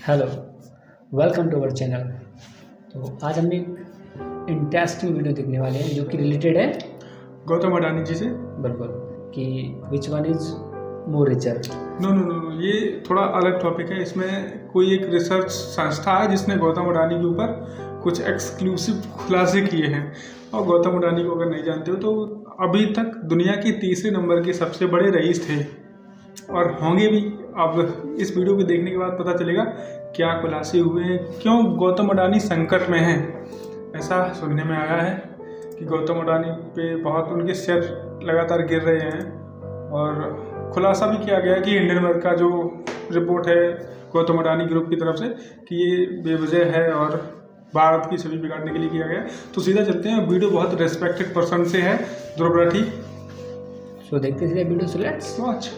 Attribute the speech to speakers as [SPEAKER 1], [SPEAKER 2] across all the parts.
[SPEAKER 1] Hello, welcome to our channel. तो आज हम एक इंटरेस्टिंग वीडियो देखने वाले हैं जो कि रिलेटेड है
[SPEAKER 2] गौतम अडानी जी से।
[SPEAKER 1] बिल्कुल कि which one is more richer.
[SPEAKER 2] No, ये थोड़ा अलग टॉपिक है। इसमें कोई एक रिसर्च संस्था है जिसने गौतम अडानी के ऊपर कुछ एक्सक्लूसिव खुलासे किए हैं। और गौतम अडानी को अगर नहीं जानते हो तो अभी तक दुनिया के तीसरे नंबर के सबसे बड़े रईस थे और होंगे भी। अब इस वीडियो को देखने के बाद पता चलेगा क्या खुलासे हुए हैं, क्यों गौतम अडानी संकट में हैं। ऐसा सुनने में आया है कि गौतम अडानी पे बहुत उनके शेयर लगातार गिर रहे हैं और खुलासा भी किया गया है कि हिंडनबर्ग का जो रिपोर्ट है गौतम अडानी ग्रुप की तरफ से कि ये बेवजह है और भारत की छवि बिगाड़ने के लिए किया गया है। तो सीधा चलते हैं, वीडियो बहुत रेस्पेक्टेड पर्सन से है, ध्रुव राठी।
[SPEAKER 1] सो देखते हैं वीडियो, सो लेट्स वॉच।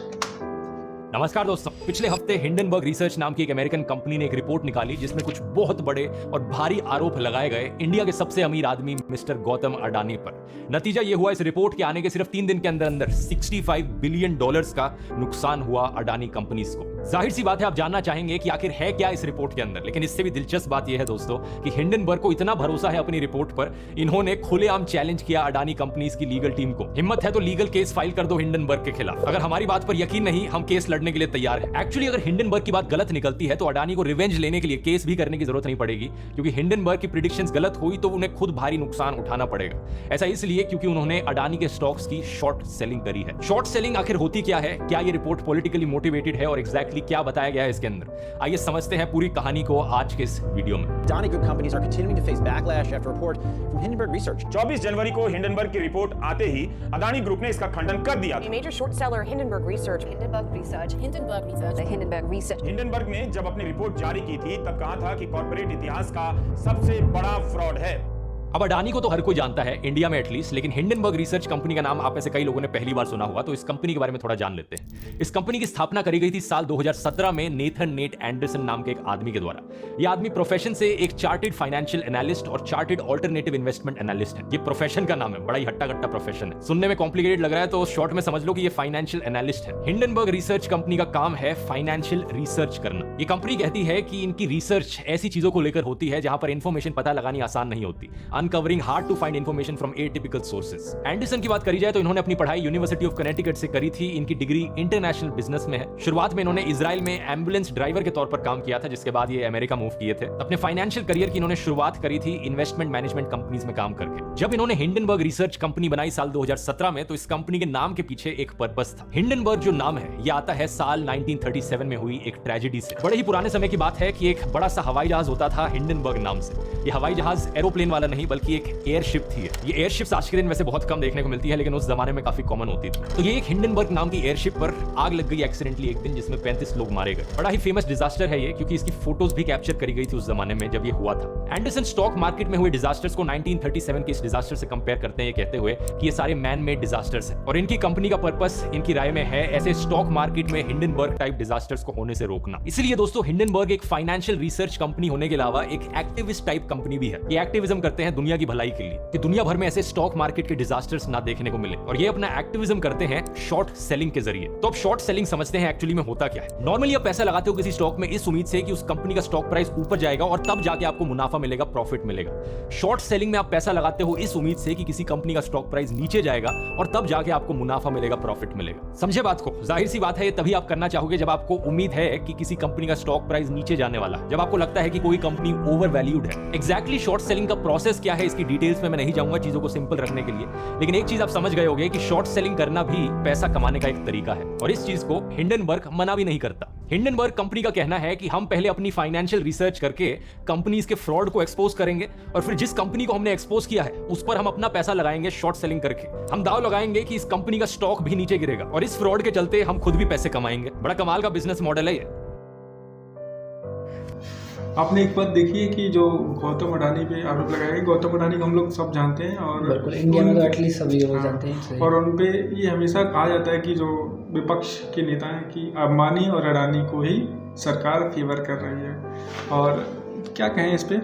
[SPEAKER 3] नमस्कार दोस्तों, पिछले हफ्ते हिंडनबर्ग रिसर्च नाम की एक अमेरिकन कंपनी ने एक रिपोर्ट निकाली जिसमें कुछ बहुत बड़े और भारी आरोप लगाए गए इंडिया के सबसे अमीर आदमी मिस्टर गौतम अडानी पर। नतीजा ये हुआ, इस रिपोर्ट के आने के सिर्फ 3 दिन के अंदर अंदर $65 बिलियन का नुकसान हुआ अडानी कंपनीज को। जाहिर सी बात है आप जानना चाहेंगे कि आखिर है क्या इस रिपोर्ट के अंदर, लेकिन इससे भी दिलचस्प बात यह है दोस्तों कि हिंडनबर्ग को इतना भरोसा है अपनी रिपोर्ट पर, इन्होंने खुलेआम चैलेंज किया अडानी कंपनीज की लीगल टीम को। हिम्मत है तो लीगल केस फाइल कर दो हिंडनबर्ग के खिलाफ। अगर हमारी बात पर यकीन नहीं, हम केस लड़ने के लिए तैयार है। एक्चुअली अगर हिंडनबर्ग की बात गलत निकलती है तो अडानी को रिवेंज लेने के लिए केस भी करने की जरूरत नहीं पड़ेगी, क्योंकि हिंडनबर्ग की प्रेडिक्शंस गलत हुई तो उन्हें खुद भारी नुकसान उठाना पड़ेगा। ऐसा इसलिए क्योंकि उन्होंने अडानी के स्टॉक्स की शॉर्ट सेलिंग करी है। शॉर्ट सेलिंग आखिर होती क्या है, क्या ये रिपोर्ट पॉलिटिकली मोटिवेटेड है और एग्जैक्टली क्या बताया गया है इसके अंदर, आइए समझते हैं पूरी कहानी को आज के इस वीडियो में।
[SPEAKER 4] Adani Group companies are continuing to face backlash after a report from Hindenburg Research.
[SPEAKER 5] 24 जनवरी को हिंडनबर्ग की रिपोर्ट आते ही अडानी ग्रुप ने इसका खंडन कर दिया
[SPEAKER 6] A major short seller, Hindenburg Research.
[SPEAKER 5] Hindenburg ने जब अपनी रिपोर्ट जारी की थी तब कहा था कि कॉर्पोरेट इतिहास का सबसे बड़ा फ्रॉड है।
[SPEAKER 3] अब अडानी को तो हर कोई जानता है इंडिया में एटलीस्ट, लेकिन हिंडनबर्ग रिसर्च कंपनी का नाम आप में से कई लोगों ने पहली बार सुना होगा, तो इस कंपनी के बारे में थोड़ा जान लेते हैं। इस कंपनी की स्थापना करी गई थी साल 2017 में नेथन नेट एंडरसन नाम के एक आदमी के द्वारा। यह आदमी प्रोफेशन से एक चार्टेड फाइनेंशियल एनालिस्ट और चार्टेड ऑल्टरनेटिव इन्वेस्टमेंट एनालिस्ट है। ये प्रोफेशन का नाम है, बड़ा ही हट्टा कट्टा प्रोफेशन है, सुनने में कॉम्प्लिकेटेड लग रहा है तो शॉर्ट में समझ लो कि ये फाइनेंशियल एनालिस्ट है। हिंडनबर्ग रिसर्च कंपनी का काम है फाइनेंशियल रिसर्च करना। ये कंपनी कहती है कि इनकी रिसर्च ऐसी चीजों को लेकर होती है जहां पर इंफॉर्मेशन पता लगानी आसान नहीं होती, uncovering hard to find information from atypical sources. Anderson की बात करी जाए तो इन्होंने अपनी पढ़ाई यूनिवर्सिटी ऑफ कनेटिकट से करी थी। इनकी डिग्री इंटरनेशनल बिजनेस में है। शुरुआत में इन्होंने इजराइल में एम्बुलेंस ड्राइवर के तौर पर काम किया था, जिसके बाद ये अमेरिका मूव किए थे। अपने फाइनेंशियल करियर की इन्होंने शुरुआत करी थी इन्वेस्टमेंट मैनेजमेंट कंपनीज में काम करके। जब इन्होंने हिंडनबर्ग रिसर्च कंपनी बनाई साल 2017 में, तो इस कंपनी के नाम के पीछे एक पर्पस था। हिंडनबर्ग जो नाम है ये आता है साल 1937 में हुई एक ट्रेजेडी से। बड़े ही पुराने समय की बात है कि एक बड़ा सा हवाई जहाज होता था हिंडनबर्ग नाम से। ये हवाई जहाज एरोप्लेन वाला नहीं बल्कि एक एयरशिप थी। ये एयरशिप्स आज के दिन वैसे बहुत कम देखने को मिलती है, लेकिन उस जमाने में काफी कॉमन होती थी। तो ये एक हिंडनबर्ग नाम की एयरशिप पर आग लग गई एक्सीडेंटली एक दिन, जिसमें 35 लोग मारे गए। बड़ा ही फेमस डिजास्टर है ये, क्योंकि इसकी फोटोज भी कैप्चर करी गई थी उस जमाने में जब ये हुआ था। एंडरसन स्टॉक मार्केट में हुए डिजास्टर्स को 1937 के इस डिजास्टर से कंपेयर करते हैं, ये कहते हुए कि ये सारे मैन मेड डिजास्टर्स हैं और इनकी कंपनी का पर्पस इनकी राय में है ऐसे स्टॉक मार्केट में हिंडनबर्ग टाइप डिजास्टर्स को होने से रोकना। इसलिए दोस्तों हिंडनबर्ग एक फाइनेंशियल रिसर्च कंपनी होने के अलावा एक एक्टिविस्ट टाइप कंपनी भी है। ये एक्टिविज्म करते हैं दुनिया की भलाई के लिए, कि दुनिया भर में ऐसे स्टॉक मार्केट के डिजास्टर्स ना देखने को मिले, और ये अपना एक्टिविज्म करते हैं शॉर्ट सेलिंग के जरिए। तो अब शॉर्ट सेलिंग समझते हैं एक्चुअली में होता क्या है। नॉर्मली आप पैसा लगाते हो किसी स्टॉक में इस उम्मीद से कि उस कंपनी का स्टॉक प्राइस ऊपर जाएगा और तब जाके आपको मुनाफा मिलेगा, प्रॉफिट मिलेगा। शॉर्ट सेलिंग में आप पैसा लगाते हो इस उम्मीद से कि किसी कंपनी का स्टॉक प्राइस नीचे जाएगा और तब जाके आपको मुनाफा मिलेगा, प्रॉफिट मिलेगा। समझे बात को? जाहिर सी बात है ये तभी आप करना चाहोगे जब आपको उम्मीद है कि किसी कंपनी का स्टॉक प्राइस नीचे जाने वाला है, जब आपको लगता है कि कोई कंपनी ओवर वैल्यूड है। एग्जैक्टली शॉर्ट सेलिंग का प्रोसेस क्या है इसकी डिटेल्स में मैं नहीं जाऊंगा चीजों को सिंपल रखने के लिए, लेकिन एक चीज आप समझ गए होंगे कि शॉर्ट सेलिंग करना भी पैसा कमाने का एक तरीका है, और इस चीज को हिंडनबर्ग मना भी नहीं करता। हिंडनबर्ग कंपनी का कहना है कि हम पहले अपनी फाइनेंशियल रिसर्च करके कंपनीज के फ्रॉड को एक्सपोज करेंगे और फिर जिस कंपनी को हमने एक्सपोज किया है उस पर हम अपना पैसा लगाएंगे शॉर्ट सेलिंग करके। हम दाव लगाएंगे कि इस कंपनी का स्टॉक भी नीचे गिरेगा और इस फ्रॉड के चलते हम खुद भी पैसे कमाएंगे। बड़ा कमाल का बिजनेस मॉडल है ये।
[SPEAKER 2] आपने एक बात देखी है कि जो गौतम अडानी पे आरोप लगाए गए, गौतम अडानी को हम लोग सब जानते हैं और
[SPEAKER 1] बिल्कुल इंडिया में तो एटलीस्ट सभी लोग जानते हैं।
[SPEAKER 2] और उन पे ये हमेशा कहा जाता है कि जो विपक्ष के नेता हैं कि अंबानी और अडानी को ही सरकार फेवर कर रही है। और क्या कहें इस पे?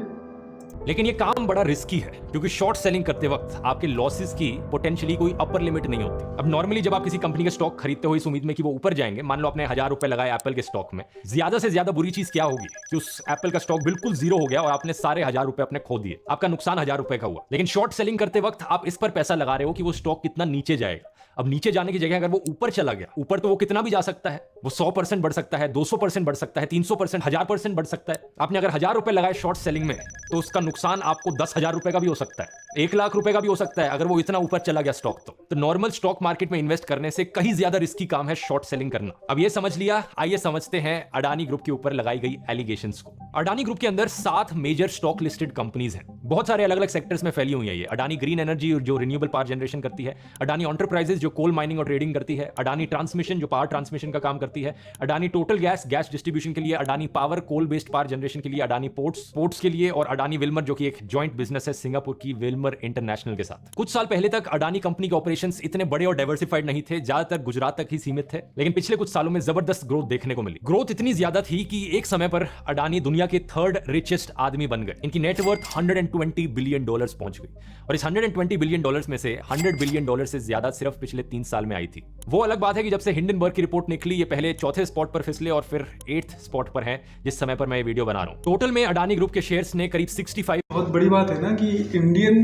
[SPEAKER 3] लेकिन ये काम बड़ा रिस्की है क्योंकि शॉर्ट सेलिंग करते वक्त आपके लॉसेस की पोटेंशियली कोई अपर लिमिट नहीं होती। अब नॉर्मली जब आप किसी कंपनी के स्टॉक खरीदते हो इस उम्मीद में कि वो ऊपर जाएंगे, मान लो आपने 1000 रुपए लगाए एप्पल के स्टॉक में, ज्यादा से ज्यादा बुरी चीज क्या होगी कि उस एप्पल का स्टॉक बिल्कुल जीरो हो गया और आपने सारे 1000 रुपए अपने खो दिए, आपका नुकसान 1000 रुपए का हुआ। लेकिन शॉर्ट सेलिंग करते वक्त आप इस पर पैसा लगा रहे हो कि वो स्टॉक कितना नीचे जाएगा। अब नीचे जाने की जगह अगर वो ऊपर चला गया, ऊपर तो वो कितना भी जा सकता है, वो 100% बढ़ सकता है, 200% बढ़ सकता है, 300%, 1000% बढ़ सकता है। आपने अगर 1000 रुपए लगाए शॉर्ट सेलिंग में तो उसका नुकसान आपको 10,000 रुपए का भी हो सकता है, 1 लाख रुपए का भी हो सकता है अगर वो इतना ऊपर चला गया स्टॉक। तो नॉर्मल स्टॉक मार्केट में इन्वेस्ट करने से कहीं ज्यादा रिस्की काम है शॉर्ट सेलिंग करना। अब ये समझ लिया, आइए समझते हैं अडानी ग्रुप के ऊपर लगाई गई एलिगेशंस को। अडानी ग्रुप के अंदर 7 मेजर स्टॉक लिस्टेड कंपनीज हैं, बहुत सारे अलग अलग सेक्टर्स में फैली हुई है ये। अडानी ग्रीन एनर्जी जो रिन्यूएबल पावर जनरेशन करती है, अडानी एंटरप्राइजेज जो कोल माइनिंग और ट्रेडिंग करती है, अडानी ट्रांसमिशन जो पावर ट्रांसमिशन का काम करती है, अडानी टोटल गैस डिस्ट्रीब्यूशन के लिए, Adani power coal based power generation के लिए, अडानी पोर्ट्स के लिए, और अडानी विल्मर जो कि एक जॉइंट बिजनेस है सिंगापुर की विल्मर इंटरनेशनल के साथ। कुछ साल पहले तक अडानी कंपनी के ऑपरेशंस इतने बड़े और डाइवर्सिफाइड नहीं थे, ज्यादातर गुजरात तक ही सीमित थे। लेकिन पिछले कुछ सालों में जबरदस्त ग्रोथ देखने को मिली। ग्रोथ इतनी ज्यादा थी कि एक समय पर अडानी दुनिया के 3rd रिचेस्ट आदमी बन गए। इनकी नेटवर्थ $120 बिलियन पहुंच गई और इस $120 बिलियन में से $100 बिलियन से ज्यादा सिर्फ पिछले 3 साल में आई थी। वो अलग बात है कि जब से हिंडनबर्ग की रिपोर्ट निकली, ये पहले 4थे स्पॉट पर फिसले और फिर 8th स्पॉट पर हैं जिस समय पर मैं ये वीडियो बना रहा हूं। टोटल में अडानी ग्रुप के शेयर्स ने करीब 65।
[SPEAKER 2] बहुत बड़ी बात है ना कि इंडियन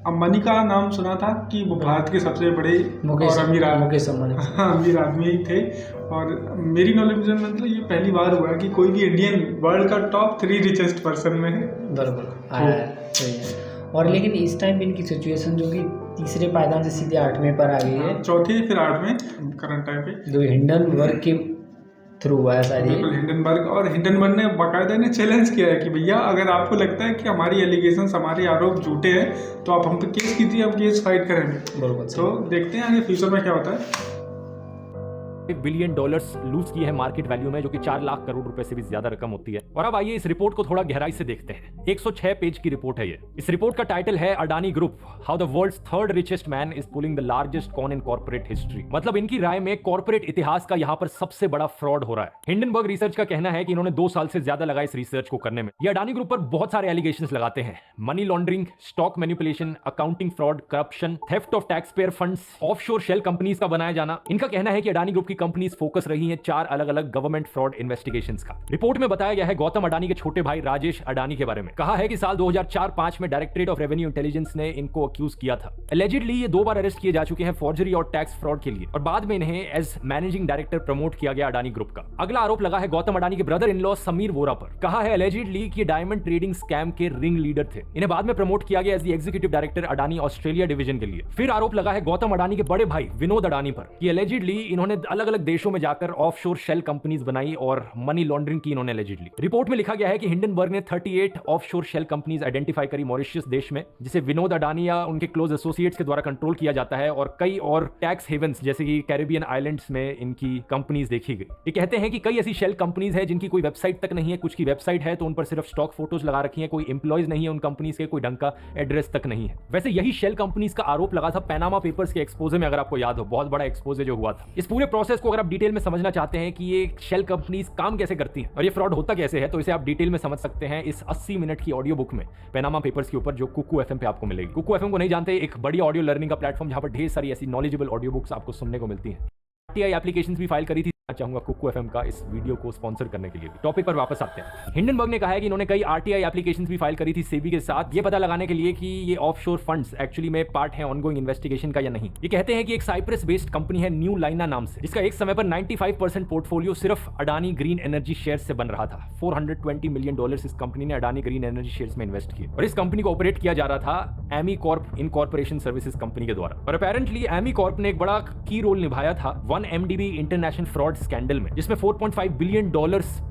[SPEAKER 2] अंबानी का नाम सुना था कि वो भारत के सबसे बड़े और अमीर आदमी ही थे, और मेरी नॉलेज में मतलब ये पहली बार हुआ कि कोई भी इंडियन वर्ल्ड का टॉप 3 रिचेस्ट पर्सन में है।
[SPEAKER 1] बराबर सही है। और लेकिन इस टाइम इनकी सिचुएशन जो कि तीसरे पायदान से सीधे 8वें पर आ गई है,
[SPEAKER 2] चौथे फिर 8वें करंट टाइम पे,
[SPEAKER 1] जो हिंडनबर्ग के थ्रू हुआ है शायद।
[SPEAKER 2] बिल्कुल हिंडनबर्ग ने बाकायदा ने चैलेंज किया है कि भैया अगर आपको लगता है कि हमारी एलिगेशंस, हमारे आरोप झूठे हैं तो आप हम पे केस कीजिए, हम केस फाइट करेंगे। तो देखते हैं आगे फ्यूचर में क्या होता है।
[SPEAKER 3] बिलियन डॉलर्स लूज किए हैं मार्केट वैल्यू में, जो कि 4 लाख करोड़ रुपए से भी ज्यादा रकम होती है। और अब आइए इस रिपोर्ट को थोड़ा गहराई से देखते हैं। 106 पेज की रिपोर्ट है ये। इस रिपोर्ट का टाइटल है Adani group, how the world's 3rd richest man is pulling the largest con in corporate history. मतलब इनकी राय में कॉर्पोरेट इतिहास का यहाँ पर सबसे बड़ा फ्रॉड हो रहा है। हिंडनबर्ग रिसर्च का कहना है कि इन्होंने 2 साल से ज्यादा लगा इस रिसर्च को करने में। ये अडानी ग्रुप पर बहुत सारे एलिगेशंस लगाते हैं, money laundering, stock manipulation, accounting fraud, corruption, theft of tax payer funds, offshore shell companies का बनाया जाना। इनका कहना है कि अडानी ग्रुप की कंपनीज फोकस रही हैं 4 अलग अलग गवर्नमेंट फ्रॉड इन्वेस्टिगेशंस का। रिपोर्ट में बताया गया है गौतम अडानी के छोटे भाई राजेश अडानी के बारे में। कहा है कि साल 2004-5 में डायरेक्टरेट ऑफ रेवेन्यू इंटेलिजेंस ने इनको अक्यूज किया था। एलिजिडली ये 2 बार अरेस्ट किए जा चुके हैं फॉर्जरी और टैक्स फ्रॉड के लिए, और बाद में इन्हें एज मैनेजिंग डायरेक्टर प्रमोट किया गया अडानी ग्रुप का। अगला आरोप लगा है गौतम अडानी के brother in law Samir Vora पर। कहा है एलिजिडली कि डायमंड ट्रेडिंग स्कैम के रिंग लीडर थे। इन्हें बाद में प्रमोट किया गया as the executive director Adani Australia division के लिए। फिर आरोप लगा है गौतम अडानी के बड़े भाई विनोद अडानी पर कि एलिजिडली इन्होंने अलग अलग देशों में जाकर ऑफशोर शेल कंपनीज बनाई और मनी लॉन्ड्रिंग की इन्होंने एलिजिडली। रिपोर्ट में लिखा गया है कि हिंडनबर्ग ने 38 ऑफशोर शेल कंपनीज आइडेंटिफाई करी मॉरिशस देश में, जिसे विनोद अडानी या उनके क्लोज एसोसिएट्स के द्वारा कंट्रोल किया जाता है, और कई और टैक्स हेवंस जैसे कि कैरिबियन आइलैंड्स में इनकी कंपनीज देखी गई। ये कहते हैं कि कई ऐसी शेल कंपनीज है जिनकी कोई वेबसाइट तक नहीं है, कुछ की वेबसाइट है तो उन पर सिर्फ स्टॉक फोटोज लगा रखी है, कोई एम्प्लॉयज नहीं है उन कंपनीज के, कोई ढंग का एड्रेस तक नहीं है। वैसे यही शेल कंपनीज का आरोप लगा था पैनामा पेपर्स के एक्सपोजे में, अगर आपको याद हो, बहुत बड़ा एक्सपोजे जो हुआ था। इस पूरे प्रोसेस को अगर आप डिटेल में समझना चाहते हैं कि ये शेल कंपनीज काम कैसे करती हैं और ये फ्रॉड होता कैसे है, तो इसे आप डिटेल में समझ सकते हैं इस 80 मिनट की ऑडियो बुक में पैनामा पेपर्स के ऊपर, जो कुकू एफएम पे आपको मिलेगी। कुकू एफएम को नहीं जानते, एक बड़ी ऑडियो लर्निंग का प्लेटफॉर्म जहां पर ढेर सारी ऐसी नॉलेजेबल ऑडियो बुक्स आपको सुनने को मिलती हैं। आरटीआई एप्लीकेशंस भी फाइल करी थी। चाहूंगा कुकू एफएम का इस वीडियो को स्पॉन्सर करने के लिए। टॉपिक पर वापस आते हैं। हिंडनबर्ग ने कहा है कि इन्होंने कई आरटीआई एप्लीकेशंस भी फाइल करी थी सेबी के साथ, ये पता लगाने के लिए कि ये ऑफशोर फंड्स एक्चुअली में पार्ट है ऑनगोइंग इन्वेस्टिगेशन का या नहीं। ये कहते हैं कि एक साइप्रस बेस्ड कंपनी है न्यू लाइना नाम से, जिसका एक समय पर 95% पोर्टफोलियो सिर्फ अडानी ग्रीन एनर्जी शेयर्स से बन रहा था। $420 मिलियन इस कंपनी ने अडानी ग्रीन एनर्जी शेयर्स में इन्वेस्ट किए, और इस कंपनी को ऑपरेट किया जा रहा था Amicorp incorporation services company के द्वारा। और अपेरेंटली एमी कॉर्प ने एक बड़ा की रोल निभाया था 1MDB इंटरनेशनल फ्रॉड स्कैंडल में, जिसमें $4.5 बिलियन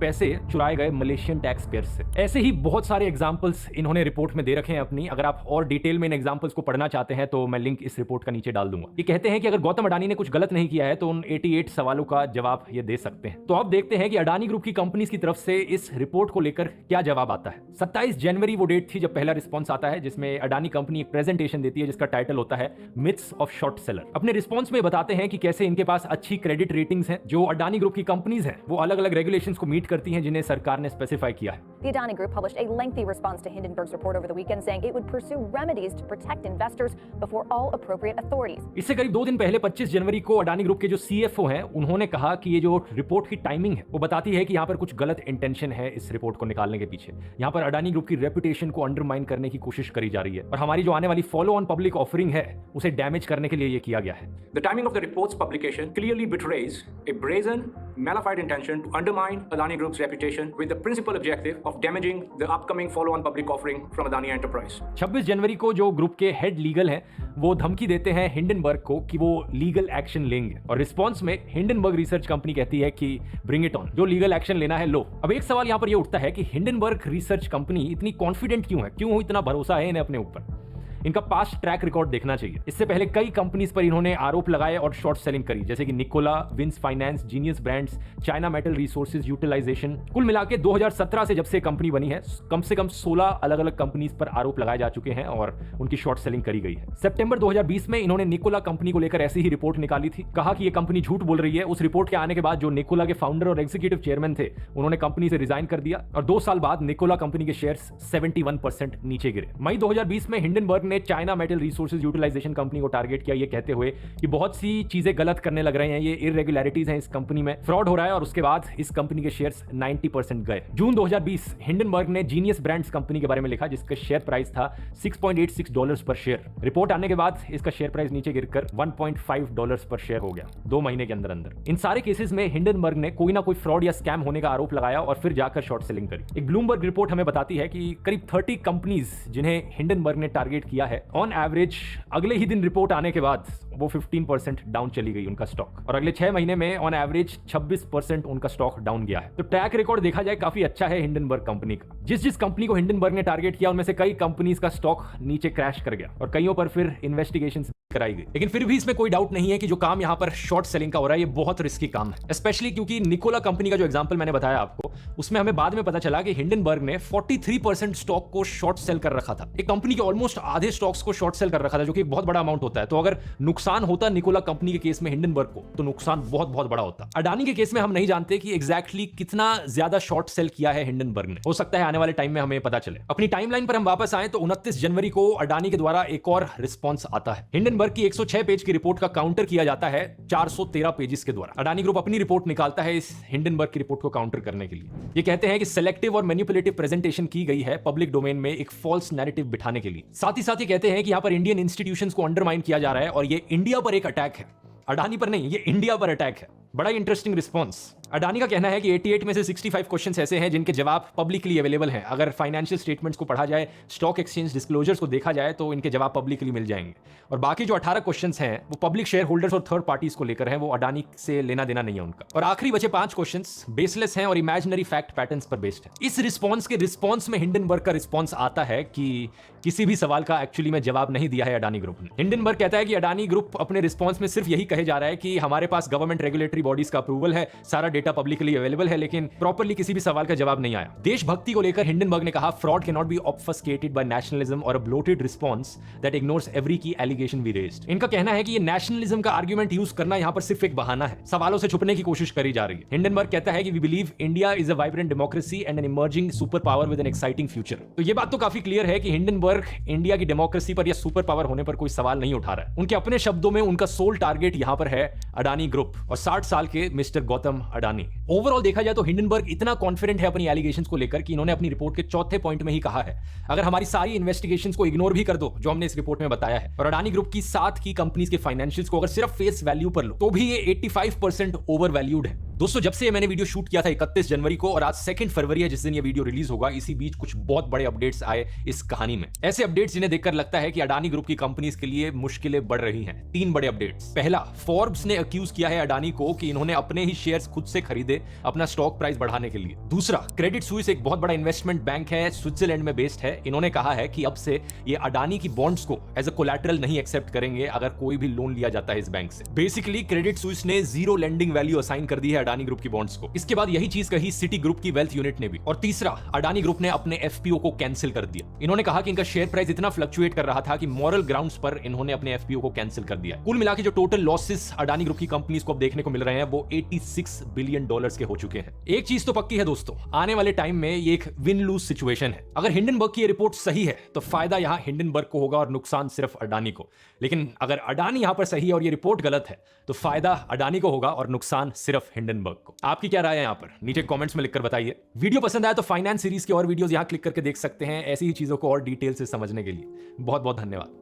[SPEAKER 3] पैसे चुराए गए मलेशियन टैक्स पेयर्स से। ऐसे ही बहुत सारे एग्जांपल्स इन्होंने रिपोर्ट में दे रखे हैं अपनी। अगर आप और डिटेल में इन एग्जांपल्स को पढ़ना चाहते हैं तो मैं लिंक इस रिपोर्ट का नीचे डाल दूंगा। ये कहते हैं कि अगर गौतम अडानी ने कुछ गलत नहीं किया है तो उन 88 सवालों का जवाब ये दे सकते हैं। तो अब देखते हैं कि अडानी ग्रुप की कंपनीज की तरफ से इस रिपोर्ट को लेकर क्या जवाब आता है। 27 जनवरी वो डेट थी जब पहला रिस्पॉन्स आता है, जिसमें अडानी कंपनी एक प्रेजेंटेशन देती है जिसका टाइटल होता है मिथ्स ऑफ शॉर्ट सेलर। अपने रिस्पॉन्स में बताते हैं कि कैसे इनके पास अच्छी क्रेडिट रेटिंग्स हैं, जो अडानी ग्रुप की कंपनीज हैं वो अलग अलग रेगुलेशंस को मीट करती हैं जिन्हें सरकार ने स्पेसिफाई किया है।
[SPEAKER 6] The Adani Group published a lengthy response to Hindenburg's report over the weekend, saying it would pursue remedies to protect investors before all appropriate authorities.
[SPEAKER 3] इससे करीब 2 दिन पहले 25 जनवरी को अडानी ग्रुप के जो CFO हैं उन्होंने कहा कि ये जो रिपोर्ट की टाइमिंग है वो बताती है कि यहाँ पर कुछ गलत इंटेंशन है इस रिपोर्ट को निकालने के पीछे। यहाँ पर अडानी ग्रुप की रेपुटेशन को अंडरमाइन करने की कोशिश करी जा रही है और हमारी जो आने वाली फॉलो ऑन पब्लिक ऑफरिंग है उसे डैमेज करने के लिए ये किया गया है।
[SPEAKER 7] The timing of the report's publication clearly betrays a brazen, malafide intention to undermine Adani Group's reputation with the principal objective of damaging the upcoming follow-on public offering from Adani Enterprise.
[SPEAKER 3] 26 जनवरी को जो group के head legal हैं वो धमकी देते हैं Hindenburg को कि वो लीगल एक्शन लेंगे और रिस्पांस में हिंडनबर्ग रिसर्च कंपनी कहती है कि ब्रिंग इट ऑन, जो लीगल एक्शन लेना है लो। अब एक सवाल यहाँ पर ये उठता है कि हिंडनबर्ग रिसर्च कंपनी इतनी कॉन्फिडेंट क्यों है, क्यों इतना भरोसा है इन्हें अपने ऊपर? इनका पास्ट ट्रैक रिकॉर्ड देखना चाहिए। इससे पहले कई कंपनीज पर इन्होंने आरोप लगाए और शॉर्ट सेलिंग करी, जैसे कि Nikola, Wins Finance, Genius Brands, China Metal Resources Utilization. कुल मिला के 2017 से जब से कंपनी बनी है कम से कम 16 अलग अलग कंपनीज पर आरोप लगाए जा चुके हैं और उनकी शॉर्ट सेलिंग करी गई है। सितंबर 2020 में इन्होंने निकोला कंपनी को लेकर ऐसी ही रिपोर्ट निकाली थी, कहा कि ये कंपनी झूठ बोल रही है। उस रिपोर्ट के आने के बाद जो निकोला के फाउंडर और एग्जीक्यूटिव चेयरमैन थे उन्होंने कंपनी से रिजाइन कर दिया और 2 साल बाद निकोला कंपनी के शेयर्स 71% नीचे गिरे। मई 2020 में हिंडनबर्ग ने China Metal Resources Utilization company को टारगेट किया, ये कहते हुए कि बहुत सी चीजें गलत करने लग रहे हैं, ये इररेगुलरिटीज हैं इस कंपनी में, फ्रॉड हो रहा है और उसके बाद इस कंपनी के शेयर्स 90% गए। जून 2020 हिंडनबर्ग ने जीनियस ब्रांड्स कंपनी के बारे में लिखा जिसका शेयर प्राइस था $6.86 पर शेयर। रिपोर्ट आने के बाद इसका शेयर प्राइस नीचे गिरकर $1.5 पर शेयर हो गया 2 महीने के अंदर अंदर। इन सारे केसेस में हिंडनबर्ग ने कोई ना कोई फ्रॉड या स्कैम होने का आरोप लगाया और फिर जाकर शॉर्ट सेलिंग करी। एक ब्लूमबर्ग रिपोर्ट हमें बताती है कि करीब 30 कंपनीज जिन्हें हिंडनबर्ग ने टारगेट किया है, ऑन एवरेज अगले ही दिन रिपोर्ट आने के बाद वो 15% डाउन चली गई उनका स्टॉक और अगले 6 महीने में ऑन एवरेज 26% उनका स्टॉक डाउन गया है। तो ट्रैक रिकॉर्ड देखा जाए काफी अच्छा है हिंडनबर्ग कंपनी का। जिस कंपनी को हिंडनबर्ग ने टारगेट किया उनमें से कई कंपनीज का स्टॉक नीचे क्रैश कर गया और कईयों पर फिर इन्वेस्टिगेशन कराई गई। लेकिन फिर भी इसमें कोई डाउट नहीं है कि जो काम यहां पर शॉर्ट सेलिंग का हो रहा है ये बहुत रिस्की काम है, स्पेशली क्योंकि निकोला कंपनी का जो एग्जांपल मैंने बताया आपको उसमें हमें बाद में पता चला कि हिंडनबर्ग ने 43% स्टॉक को शॉर्ट सेल कर रखा था। एक कंपनी के ऑलमोस्ट आधे स्टॉक्स को शॉर्ट सेल कर रखा था, जो कि एक बहुत बड़ा अमाउंट होता है। तो अगर नुकसान होता निकोला कंपनी के केस में हिंडनबर्ग को, तो नुकसान बहुत बहुत बड़ा होता। अडानी के केस में हम नहीं जानते कि एग्जैक्टली कितना ज्यादा शॉर्ट सेल किया है हिंडनबर्ग ने, हो सकता है आने वाले टाइम में हमें पता चले। अपनी टाइमलाइन पर हम वापस आए तो 29 जनवरी को अडानी के द्वारा एक और रिस्पॉन्स आता है। हिंडनबर्ग की 106 पेज की रिपोर्ट का काउंटर किया जाता है 413 पेजेस के द्वारा। अडानी ग्रुप अपनी रिपोर्ट निकालता है इस हिंडनबर्ग की रिपोर्ट को काउंटर करने के लिए। ये कहते हैं कि सेलेक्टिव और मैनिपुलेटिव प्रेजेंटेशन की गई है पब्लिक डोमेन में एक फॉल्स नैरेटिव बिठाने के लिए। साथ ही ये कहते हैं कि यहां पर इंडियन इंस्टीट्यूशंस को अंडरमाइन किया जा रहा है और ये इंडिया पर एक अटैक है, अडानी पर नहीं, ये इंडिया पर अटैक है। बड़ा इंटरेस्टिंग रिस्पॉन्स। अडानी का कहना है कि 88 में से 65 क्वेश्चंस ऐसे हैं जिनके जवाब पब्लिकली अवेलेबल हैं। अगर फाइनेंशियल स्टेटमेंट्स को पढ़ा जाए, स्टॉक एक्सचेंज डिस्क्लोजर्स को देखा जाए तो इनके जवाब पब्लिकली मिल जाएंगे। और बाकी जो 18 क्वेश्चंस हैं वो पब्लिक शेयर होल्डर्स और थर्ड पार्टीज को लेकर हैं, वो अडानी से लेना देना नहीं है उनका। और आखिरी बचे 5 क्वेश्चंस बेसलेस हैं और इमेजिनरी फैक्ट पैटर्न्स पर बेस्ड है। इस रिस्पॉन्स में हिंडनबर्ग का रिस्पॉन्स आता है कि किसी भी सवाल का एक्चुअली में जवाब नहीं दिया है अडानी ग्रुप ने। हिंडनबर्ग कहता है कि अडानी ग्रुप अपने रिस्पॉन्स में सिर्फ यही कहे जा रहा है कि हमारे पास गवर्नमेंट रेगुलेटरी बॉडीज का अप्रूवल है, सारा डेटा पब्लिकली अवेलेबल है, लेकिन प्रॉपर्ली किसी भी सवाल का जवाब नहीं आया। देशभक्ति को लेकर हिंडनबर्ग ने कहा, fraud cannot be obfuscated by nationalism और a bloated response that ignores every key allegation we raised. इनका कहना है कि ये नेशनलिज्म का आर्गुमेंट यूज करना यहां पर सिर्फ एक बहाना है, सवालों से छुपने की कोशिश करी जा रही है। हिंडनबर्ग कहता है कि we believe India is a vibrant democracy and an emerging super power with an exciting future. तो ये बात तो काफी क्लियर है कि हिंडनबर्ग इंडिया की डेमोक्रेसी पर या सुपर पावर होने पर कोई सवाल नहीं उठा रहा है। उनके अपने शब्दों में उनका सोल टारगेट यहां पर है अडानी ग्रुप और 60 साल के मिस्टर गौतम अडानी। ओवरऑल देखा जाए तो हिंडनबर्ग इतना कॉन्फिडेंट है अपनी एलिगेशंस को लेकर कि इन्होंने अपनी रिपोर्ट के चौथे पॉइंट में ही कहा है, अगर हमारी सारी इन्वेस्टिगेशंस को इग्नोर भी कर दो जो हमने इस रिपोर्ट में बताया है और अडानी ग्रुप की 7 की कंपनीज के फाइनेंशियल्स को अगर सिर्फ फेस वैल्यू पर लो तो भी ये 85% ओवर वैल्यूड है। दोस्तों, जब से मैंने वीडियो शूट किया था 31 जनवरी को और आज 2 फरवरी है जिस दिन ये वीडियो रिलीज होगा, इसी बीच कुछ बहुत बड़े अपडेट्स आए इस कहानी में। ऐसे अपडेट्स जिन्हें देखकर लगता है कि अडानी ग्रुप की कंपनीज के लिए मुश्किलें बढ़ रही हैं। 3 बड़े अपडेट्स। पहला, फोर्ब्स ने अक्यूज किया है अडानी को कि इन्होंने अपने ही शेयर्स खुद से खरीदे अपना स्टॉक प्राइस बढ़ाने के लिए। दूसरा, क्रेडिट स्विस एक बहुत बड़ा इन्वेस्टमेंट बैंक है, स्विट्जरलैंड में बेस्ड है। इन्होंने कहा है कि अब से ये अडानी की बॉन्ड्स को एज अ कोलैटरल नहीं एक्सेप्ट करेंगे अगर कोई भी लोन लिया जाता है इस बैंक से। बेसिकली क्रेडिट स्विस ने 0 लेंडिंग वैल्यू असाइन कर दी है अडानी ग्रुप की बॉन्ड्स को। इसके बाद यही चीज कही सिटी ग्रुप की वेल्थ यूनिट ने भी। और तीसरा, अडानी ग्रुप ने अपने एफपीओ को कैंसिल कर दिया। इन्होंने कहा कि इनका शेयर प्राइस इतना फ्लक्चुएट कर रहा था कि मॉरल ग्राउंड्स पर इन्होंने अपने एफपीओ को कैंसिल कर दिया। कुल मिलाकर जो टोटल लॉसेस अडानी ग्रुप की कंपनीज को अब देखने को मिल रहे हैं वो $86 बिलियन के हो चुके हैं। एक चीज तो पक्की है दोस्तों, आने वाले टाइम में ये एक विन लूज सिचुएशन है। अगर हिंडनबर्ग की ये रिपोर्ट सही है तो फायदा यहां हिंडनबर्ग को होगा और नुकसान सिर्फ अडानी को। लेकिन अगर अडानी यहां पर सही है और ये रिपोर्ट गलत है तो फायदा अडानी को होगा और नुकसान सिर्फ हिंडनबर्ग को। आपकी क्या राय है यहां पर? नीचे कमेंट्स में लिखकर बताइए। वीडियो पसंद आया तो फाइनेंस सीरीज की और वीडियोस यहां क्लिक करके देख सकते हैं, ऐसी ही चीजों को और डिटेल से समझने के लिए। बहुत बहुत धन्यवाद।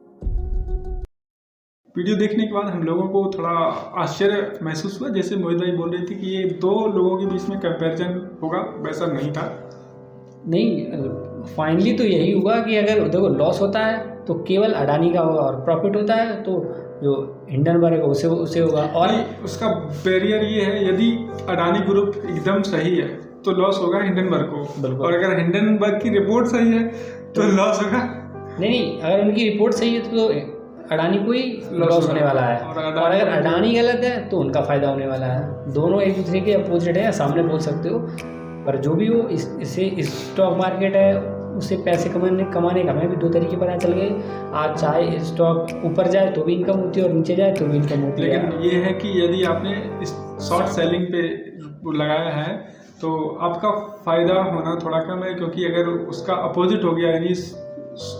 [SPEAKER 2] वीडियो देखने के बाद हम लोगों को थोड़ा आश्चर्य महसूस हुआ, जैसे मोहित भाई बोल रहे थे कि ये दो लोगों के बीच में कंपैरिजन होगा, वैसा नहीं था।
[SPEAKER 1] नहीं, फाइनली तो यही हुआ कि अगर देखो लॉस होता है तो केवल अडानी का होगा और प्रॉफिट होता है तो जो हिंडनबर्ग है उसे होगा। और
[SPEAKER 2] उसका बैरियर ये है, यदि अडानी ग्रुप एकदम सही है तो लॉस होगा हिंडनबर्ग को, और अगर हिंडनबर्ग की रिपोर्ट सही है तो लॉस होगा।
[SPEAKER 1] नहीं, अगर उनकी रिपोर्ट सही है तो अडानी को ही लॉस होने वाला है, और अगर अडानी गलत है तो उनका फायदा होने वाला है। दोनों एक दूसरे के अपोजिट है, सामने बोल सकते हो, पर जो भी हो इससे स्टॉक मार्केट है उससे पैसे कमाने का हमें भी दो तरीके पता चल गए। आज चाहे स्टॉक ऊपर जाए तो भी इनकम होती है और नीचे जाए तो भी इनकम होती है।
[SPEAKER 2] लेकिन ये है कि यदि आपने शॉर्ट सेलिंग पे लगाया है तो आपका फ़ायदा होना थोड़ा कम है, क्योंकि अगर उसका अपोजिट हो गया, यानी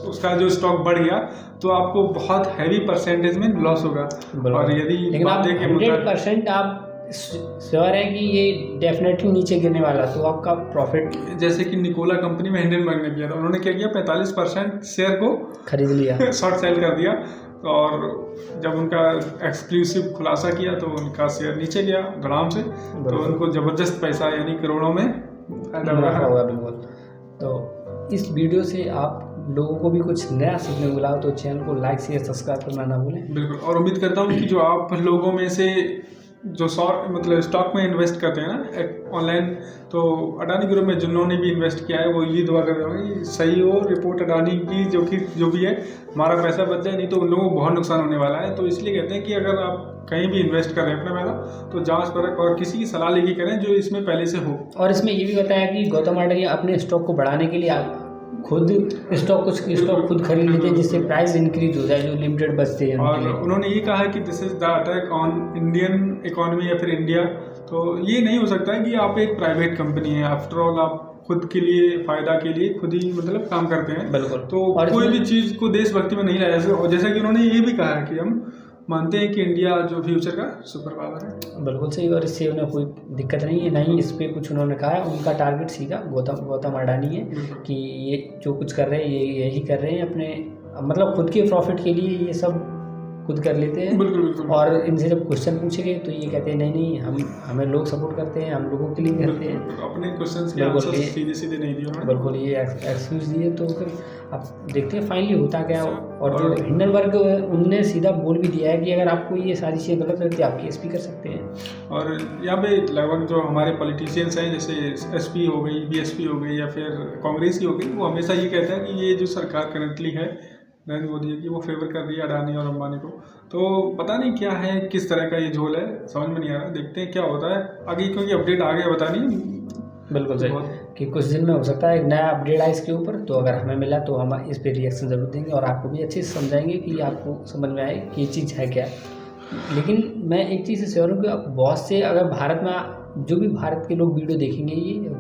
[SPEAKER 2] उसका जो स्टॉक बढ़ गया तो आपको बहुत हैवी परसेंटेज में लॉस होगा। और यदि
[SPEAKER 1] आप 100% आप श्योर है कि ये डेफिनेटली नीचे गिरने वाला, तो आपका प्रॉफिट,
[SPEAKER 2] जैसे कि निकोला कंपनी में हिंडनबर्ग ने किया था, उन्होंने क्या किया, 45% शेयर को
[SPEAKER 1] खरीद लिया,
[SPEAKER 2] शॉर्ट सेल कर दिया, और जब उनका एक्सक्लूसिव खुलासा किया तो उनका शेयर नीचे गया धड़ाम से, तो उनको ज़बरदस्त पैसा यानी करोड़ों में फायदा हुआ।
[SPEAKER 1] बिल्कुल। तो इस वीडियो से आप लोगों को भी कुछ नया सीखने को मिला तो चैनल को लाइक शेयर सब्सक्राइब करना ना भूलें।
[SPEAKER 2] बिल्कुल, और उम्मीद करता हूँ कि जो आप लोगों में से जो मतलब स्टॉक में इन्वेस्ट करते हैं ना ऑनलाइन, तो अडानी ग्रुप में जिन्होंने भी इन्वेस्ट किया है वो ये दुआ कर रहे होंगे सही हो रिपोर्ट अडानी की, जो भी है हमारा पैसा बच जाए, नहीं तो उन लोगों को बहुत नुकसान होने वाला है। तो इसलिए कहते हैं कि अगर आप कहीं भी इन्वेस्ट कर रहे हैं अपना पैसा तो जांच परख और किसी की सलाह लेके करें जो इसमें पहले से हो।
[SPEAKER 1] और इसमें ये भी बताया कि गौतम अडानी अपने स्टॉक को बढ़ाने के लिए खुद स्टॉक खुद खरीद लेते हैं, जिससे प्राइस इंक्रीज हो जाए, जो लिमिटेड बचते हैं।
[SPEAKER 2] और उन्होंने ये कहा है कि this is the attack on Indian economy या फिर इंडिया। तो ये नहीं हो सकता है कि आप एक प्राइवेट कंपनी है, आफ्टर ऑल आप खुद के लिए फायदा के लिए खुद ही मतलब काम करते हैं।
[SPEAKER 1] बिल्कुल।
[SPEAKER 2] तो कोई भी चीज़ को देशभक्ति में नहीं लाया, और जैसा कि उन्होंने ये भी कहा है कि हम मानते हैं कि इंडिया जो फ्यूचर का सुपर पावर है।
[SPEAKER 1] बिल्कुल सही, और इससे उन्हें कोई दिक्कत नहीं है, नहीं इस पर कुछ उन्होंने कहा है। उनका टारगेट सीधा गौतम अडानी है कि ये जो कुछ कर रहे हैं ये यही कर रहे हैं, अपने मतलब खुद के प्रॉफिट के लिए ये सब खुद कर लेते हैं।
[SPEAKER 2] बिल्कुल।
[SPEAKER 1] और इनसे जब क्वेश्चन पूछे गए तो ये कहते हैं नहीं हमें लोग सपोर्ट करते हैं, हम लोगों के लिए करते हैं।
[SPEAKER 2] अपने क्वेश्चंस के आंसर सीधे नहीं दिए उन्होंने।
[SPEAKER 1] बिल्कुल, ये एक्सक्यूज दिए। तो फिर अब देखते हैं फाइनली होता क्या। और जो हिंडनबर्ग उनने सीधा बोल भी दिया है कि अगर आपको ये सारी चीज़ें गलत लगती है आप केस भी कर सकते हैं।
[SPEAKER 2] और यहाँ पे लगभग जो हमारे पॉलिटिशियंस हैं, जैसे एसपी हो गई, बीएसपी हो गई या फिर कांग्रेस की हो गई, वो हमेशा ये कहते हैं कि ये जो सरकार करंटली है नरेंद्र मोदी की, वो फेवर कर रही है अडानी और अंबानी को। तो पता नहीं क्या है, किस तरह का ये झोल है, समझ में नहीं आ रहा। देखते हैं क्या होता है आगे, क्योंकि अपडेट आ गया बता नहीं।
[SPEAKER 1] बिल्कुल सही कि कुछ दिन में हो सकता है एक नया अपडेट आए इसके ऊपर, तो अगर हमें मिला तो हम इस पर रिएक्शन ज़रूर देंगे और आपको भी अच्छे से समझाएंगे कि आपको समझ में आए कि ये चीज़ है क्या। लेकिन मैं एक चीज़ से श्योर हूँ कि बहुत से अगर भारत में जो भी भारत के लोग वीडियो देखेंगे ये,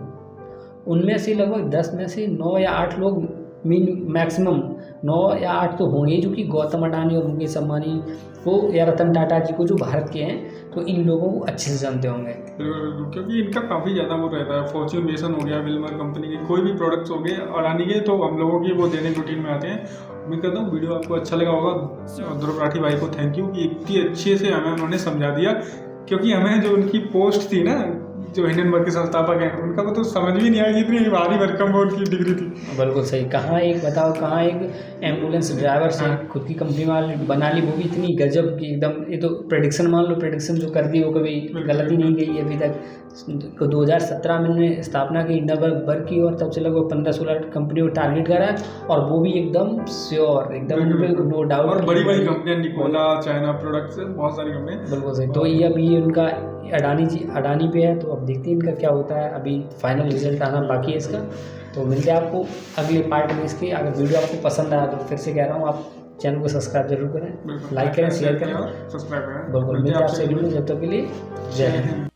[SPEAKER 1] उनमें से लगभग 10 में से 9 या 8 लोग मैक्सिमम 9 या 8 तो होंगे जो कि गौतम अडानी और मुकेश अंबानी को या रतन टाटा जी को जो भारत के हैं, तो इन लोगों को अच्छे से जानते होंगे।
[SPEAKER 2] क्योंकि इनका काफ़ी ज़्यादा वो रहता है, फॉर्च्यून बेसन हो गया, विल्मर कंपनी के कोई भी प्रोडक्ट्स हो गए अडानी के, तो हम लोगों की वो दैनिक रूटीन में आते हैं। उम्मीद करता हूँ वीडियो आपको अच्छा लगा होगा। ध्रुव राठी भाई को थैंक यू कि इतनी अच्छे से हमें उन्होंने समझा दिया, क्योंकि हमें जो उनकी पोस्ट थी ना जो हिंडनबर्ग के संस्थापक हैं उनका को तो समझ भी नहीं आया कि इतनी भारी भरकम वो उनकी डिग्री थी।
[SPEAKER 1] बिल्कुल सही। कहाँ एक बताओ, कहाँ एक एम्बुलेंस ड्राइवर से खुद की कंपनी वाले बना ली, वो भी इतनी गजब की एकदम। ये तो प्रेडिक्शन मान लो, प्रेडिक्शन जो कर दी वो कभी गलती नहीं गई अभी तक। 2017 में उन्होंने स्थापना की हिंडनबर्ग की, और तब से लगभग 15-16 कंपनी को टारगेट करा, और वो भी एकदम श्योर, एकदम नो डाउट।
[SPEAKER 2] और बड़ी बड़ी कंपनियां, निकोला, चाइना प्रोडक्ट्स, बहुत सारी कंपनियां।
[SPEAKER 1] बिल्कुल सही। तो ये अभी उनका अडानी पे है, तो अब देखते हैं इनका क्या होता है। अभी फाइनल रिजल्ट आना बाकी है इसका। तो मिलते हैं आपको अगले पार्ट में इसके। अगर वीडियो आपको पसंद आया तो फिर से कह रहा हूँ, आप चैनल को सब्सक्राइब जरूर करें, लाइक करें, शेयर करें,
[SPEAKER 2] सब्सक्राइब करें।
[SPEAKER 1] बिल्कुल। मिलते हैं आपसे वीडियो, जब तक के लिए जय हिंद।